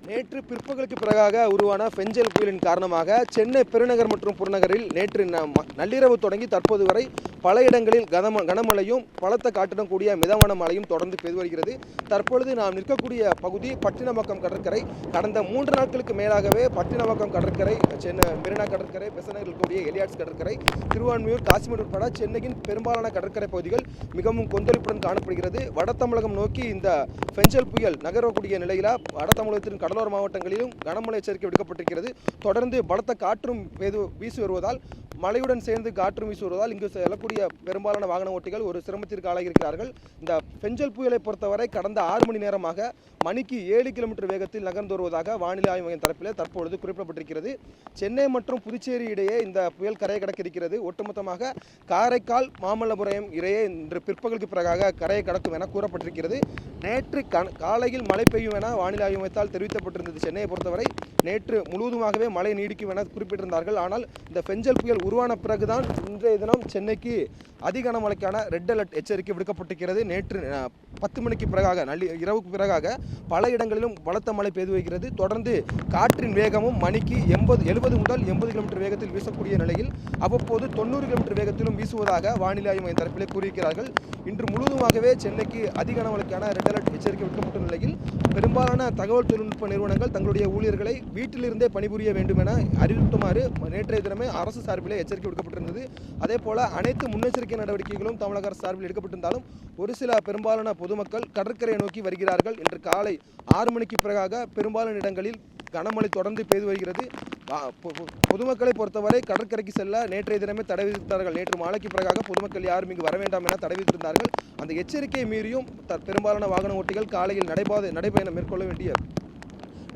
நேற்று பிற்பகலுக்கு பிறகாக உருவான பெஞ்சல் புயலின் காரணமாக சென்னை பெருநகர் மற்றும் புறநகரில் நேற்று நள்ளிரவு தொடங்கி தற்போது வரை பல இடங்களில் கனமழையும் பலத்த காற்றுடன் கூடிய மிதமான மழையும் தொடர்ந்து பெய்து வருகிறது. தற்பொழுது நாம் நிற்கக்கூடிய பகுதி பட்டினப்பாக்கம் கடற்கரை. கடந்த 3 நாட்களுக்கு மேலாகவே பட்டினப்பாக்கம் கடற்கரை, சென்னை மெரினா கடற்கரை, பெசநகரில் இருக்கக்கூடிய எலியாட்ஸ் கடற்கரை, திருவான்மியூர், காசிமேடு உட்பட சென்னையின் பெரும்பாலான கடற்கரை பகுதிகள் மிகவும் கொந்தளிப்புடன் காணப்படுகிறது. வட தமிழகம் நோக்கி இந்த பெஞ்சல் புயல் நகரக்கூடிய நிலையில் வட தமிழகத்தின் கடலோர மாவட்டங்களிலும் கனமழை எச்சரிக்கை விடுக்கப்பட்டிருக்கிறது. தொடர்ந்து பலத்த காற்றும் வீசி வருவதால், மழையுடன் சேர்ந்து காற்றும் வீசி வருவதால் இங்கு செல்லக்கூடிய பெரும்பாலான வாகன ஓட்டிகள் ஒரு சிரமத்திற்கு ஆளாகியிருக்கிறார்கள். இந்த பெஞ்சல் புயலை பொறுத்தவரை கடந்த 6 மணி நேரமாக மணிக்கு 7 கிலோமீட்டர் வேகத்தில் நகர்ந்து வருவதாக வானிலை ஆய்வு மையம் தரப்பிலே தற்பொழுது குறிப்பிடப்பட்டிருக்கிறது. சென்னை மற்றும் புதுச்சேரி இடையே இந்த புயல் கரையை கடக்க இருக்கிறது. ஒட்டுமொத்தமாக காரைக்கால், மாமல்லபுரம் இடையே இன்று பிற்பகலுக்கு பிறகாக கரையை கடக்கும் என கூறப்பட்டிருக்கிறது. நேற்று காலையில் மழை பெய்யும் என வானிலை ஆய்வு மையத்தால் தெரிவிக்கப்பட்டிருந்தது. சென்னையை பொறுத்தவரை நேற்று முழுவதுமாகவே மழை நீடிக்கும் என குறிப்பிட்டிருந்தார்கள். ஆனால் இந்த பெஞ்சல் புயல் உருவான பிறகுதான் இன்றைய தினம் சென்னைக்கு அதிக கனமழைக்கான ரெட் அலர்ட் எச்சரிக்கை விடுக்கப்பட்டிருக்கிறது. நேற்று 10 மணிக்கு பிறகாக இரவுக்கு பிறகாக பல இடங்களிலும் பலத்த மழை பெய்து வருகிறது. தொடர்ந்து காற்றின் வேகமும் மணிக்கு 70 முதல் 80 கிலோமீட்டர் வேகத்தில் வீசக்கூடிய நிலையில் அவ்வப்போது 90 கிலோமீட்டர் வேகத்திலும் வீசுவதாக வானிலை ஆய்வு மையம் தரப்பிலே கூறியிருக்கிறார்கள். இன்று முழுவதுமாகவே சென்னைக்கு அதிக கனமழைக்கான ரெட் அலர்ட் எச்சரிக்கை விடுக்கப்பட்ட நிலையில் பெரும்பாலான தகவல் தொழில்நுட்ப நிறுவனங்கள் தங்களுடைய ஊழியர்களை வீட்டிலிருந்தே பணிபுரிய வேண்டும் என அறிவிக்குமாறு நேற்றைய தினமே அரசு சார்பிலே எச்சரிக்கை விடுக்கப்பட்டிருந்தது. அதே போல அனைத்து முன்னெச்சரிக்கை நடவடிக்கைகளும் தமிழக அரசு சார்பில் எடுக்கப்பட்டிருந்தாலும் ஒரு சில பெரும்பாலான பொதுமக்கள் கடற்கரையை நோக்கி வருகிறார்கள். இன்று காலை 6 மணிக்கு பிறகாக பெரும்பாலான இடங்களில் கனமழை தொடர்ந்து பெய்து வருகிறது. பொதுமக்களை பொறுத்தவரை கடற்கரைக்கு செல்ல நேற்றைய தினமே தடை விதித்தார்கள். நேற்று மாலைக்கு பிறகாக பொதுமக்கள் யாரும் இங்கு வர வேண்டாம் என தடை விதித்திருந்தார்கள். அந்த எச்சரிக்கையை மீறியும் பெரும்பாலான வாகன ஓட்டிகள் காலையில்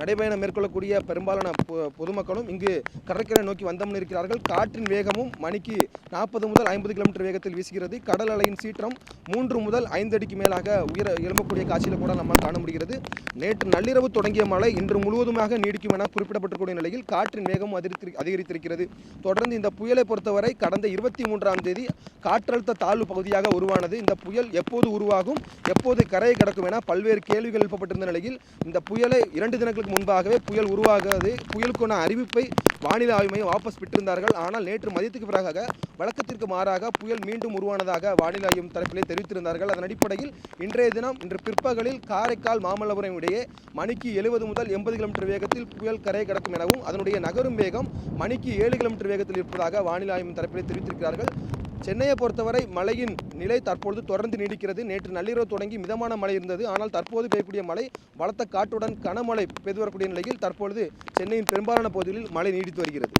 நடைபயணம் மேற்கொள்ளக்கூடிய பெரும்பாலான பொதுமக்களும் இங்கு கடற்கரை நோக்கி வந்தம் இருக்கிறார்கள். காற்றின் வேகமும் மணிக்கு 40 முதல் 50 கிலோமீட்டர் வேகத்தில் வீசுகிறது. கடல் அலையின் சீற்றம் 3 முதல் 5 அடிக்கு மேலாக எழும்பக்கூடிய காட்சியில் கூட நம்மால் காண முடிகிறது. நேற்று நள்ளிரவு தொடங்கிய மழை இன்று முழுவதுமாக நீடிக்கும் என குறிப்பிடப்பட்டிருக்கூடிய நிலையில் காற்றின் வேகம் அதிகரித்திருக்கிறது. தொடர்ந்து இந்த புயலை பொறுத்தவரை கடந்த 23ஆம் தேதி காற்றழுத்த தாழ்வு பகுதியாக உருவானது. இந்த புயல் எப்போது உருவாகும், எப்போது கரையை கடக்கும் என பல்வேறு கேள்விகள் எழுப்பப்பட்டிருந்த நிலையில் இந்த புயலை 2 தினங்களுக்கு முன்பாகவே புயல் உருவாகாது, புயலுக்கான அறிவிப்பை வானிலை ஆய்வு மையம் வாபஸ் பெற்றிருந்தார்கள். ஆனால் நேற்று மதியத்துக்கு பிறகாக வழக்கத்திற்கு மாறாக புயல் மீண்டும் உருவானதாக வானிலை ஆய்வு தரப்பிலே தெரிவித்திருந்தார்கள். அதன் அடிப்படையில் இன்று பிற்பகலில் காரைக்கால், மாமல்லபுரம் இடையே மணிக்கு 70 முதல் 80 கிலோமீட்டர் வேகத்தில் புயல் கரையை கடக்கும் எனவும் அதனுடைய நகரும் வேகம் மணிக்கு 7 கிலோமீட்டர் வேகத்தில் இருப்பதாக வானிலை ஆய்வு தரப்பிலே தெரிவித்திருக்கிறார்கள். சென்னையை பொறுத்தவரை மழையின் நிலை தற்பொழுது தொடர்ந்து நீடிக்கிறது. நேற்று நள்ளிரவு தொடங்கி மிதமான மழை இருந்தது. ஆனால் தற்போது பெய்யக்கூடிய மழை பலத்த காற்றுடன் கனமழை பெய்து வரக்கூடிய நிலையில் தற்பொழுது சென்னையின் பெரும்பாலான பகுதிகளில் மழை நீடித்து வருகிறது.